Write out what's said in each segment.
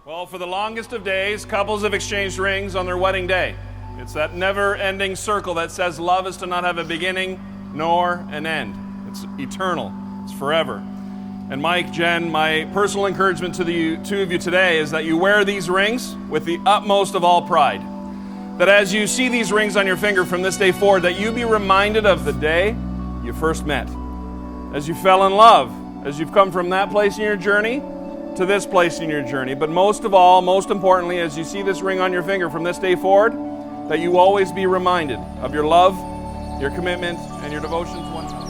Well, for the longest of days, couples have exchanged rings on their wedding day. It's that never-ending circle that says love is to not have a beginning nor an end. It's eternal. It's forever. And Mike, Jenn, my personal encouragement to the two of you today is that you wear these rings with the utmost of all pride. That as you see these rings on your finger from this day forward, that you be reminded of the day you first met. As you fell in love, as you've come from that place in your journey to this place in your journey. But most of all, most importantly, as you see this ring on your finger from this day forward, that you always be reminded of your love, your commitment, and your devotion to one another.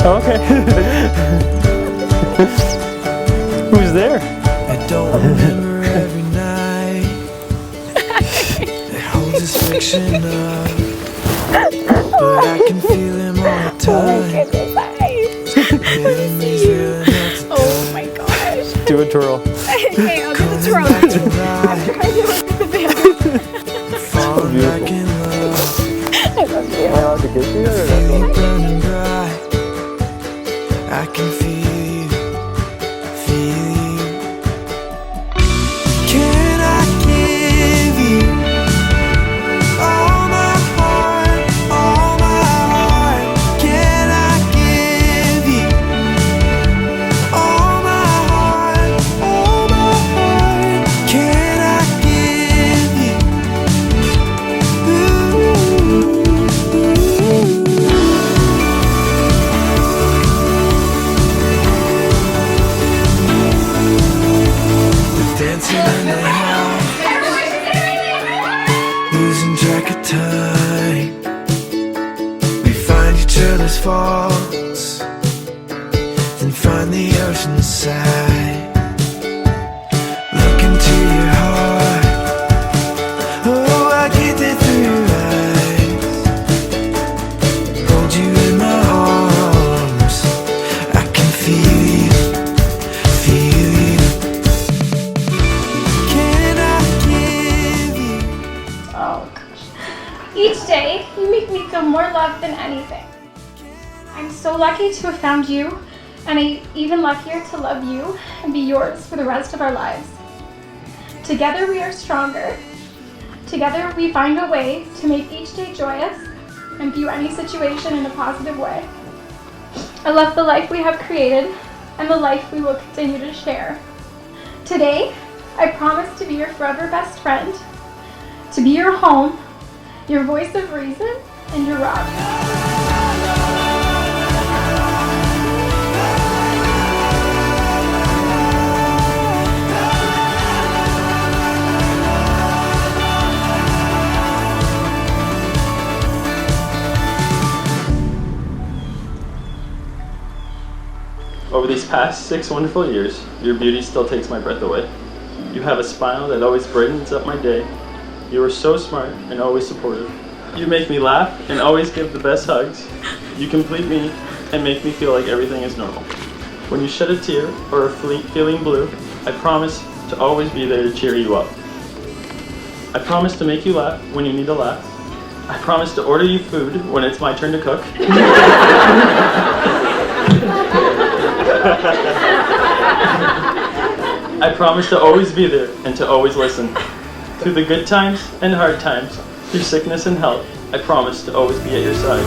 Okay. Who's there? I don't remember every night that holds this fiction up, but I can feel him all the time. Oh my gosh. Do a twirl. Okay, I'll do the twirl. Falling back in love. I love you. Am I allowed to kiss you or no? Burning bright. I can feel you. Can I give you all my heart, all my heart? Can I give you all my heart, all my heart? Can I give you? Ooh. Dancing in the house, losing track of time. We find each other's faults, then find the ocean side. Look into your heart, oh, I get that through your eyes. Hold you in my arms, I can feel you, feel you. Oh gosh. Each day, you make me feel more loved than anything. I'm so lucky to have found you, and I'm even luckier to love you and be yours for the rest of our lives. Together we are stronger. Together we find a way to make each day joyous and view any situation in a positive way. I love the life we have created and the life we will continue to share. Today, I promise to be your forever best friend, to be your home, your voice of reason, and your rock. Over these past 6 wonderful years, your beauty still takes my breath away. You have a smile that always brightens up my day. You are so smart and always supportive. You make me laugh and always give the best hugs. You complete me and make me feel like everything is normal. When you shed a tear or are feeling blue, I promise to always be there to cheer you up. I promise to make you laugh when you need a laugh. I promise to order you food when it's my turn to cook. I promise to always be there and to always listen. Through the good times and hard times, through sickness and health, I promise to always be at your side.